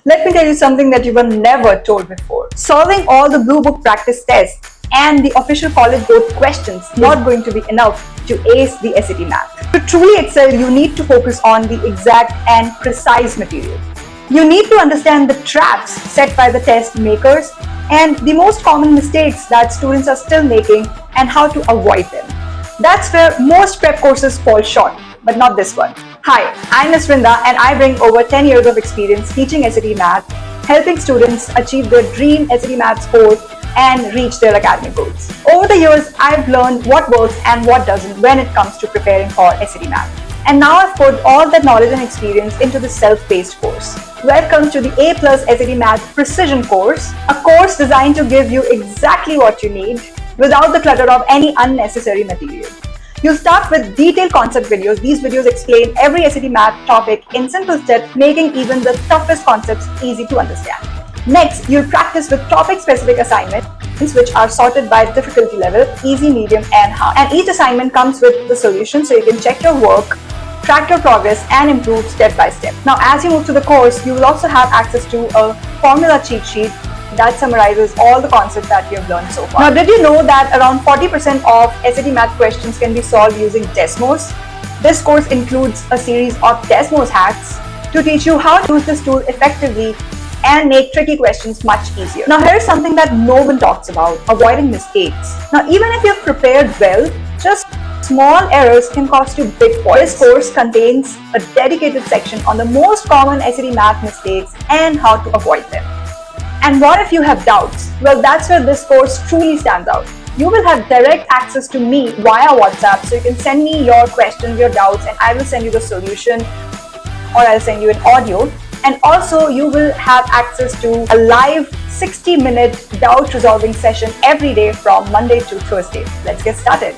Let me tell you something that you were never told before. Solving all the Blue Book practice tests and the official college board questions is not going to be enough to ace the SAT math. To truly excel, you need to focus on the exact and precise material. You need to understand the traps set by the test makers and the most common mistakes that students are still making and how to avoid them. That's where most prep courses fall short, but not this one. Hi, I'm Ms. Vrinda and I bring over 10 years of experience teaching SAT Math, helping students achieve their dream SAT Math score and reach their academic goals. Over the years, I've learned what works and what doesn't when it comes to preparing for SAT Math. And now I've put all that knowledge and experience into the self-paced course. Welcome to the A+ SAT Math Precision course, a course designed to give you exactly what you need without the clutter of any unnecessary material. You'll start with detailed concept videos. These videos explain every SAT Math topic in simple steps, making even the toughest concepts easy to understand. Next, you'll practice with topic-specific assignments which are sorted by difficulty level, easy, medium, and hard. And each assignment comes with the solution so you can check your work, track your progress, and improve step by step. Now, as you move to the course, you will also have access to a formula cheat sheet that summarizes all the concepts that you have learned so far. Now, did you know that around 40% of SAT Math questions can be solved using Desmos? This course includes a series of Desmos hacks to teach you how to use this tool effectively and make tricky questions much easier. Now, here's something that no one talks about: avoiding mistakes. Now, even if you've prepared well, just small errors can cost you big points. This course contains a dedicated section on the most common SAT Math mistakes and how to avoid them. And what if you have doubts? Well, that's where this course truly stands out. You will have direct access to me via WhatsApp, so you can send me your questions, your doubts, and I will send you the solution, or I'll send you an audio. And also, you will have access to a live 60-minute doubt resolving session every day from Monday to Thursday. Let's get started.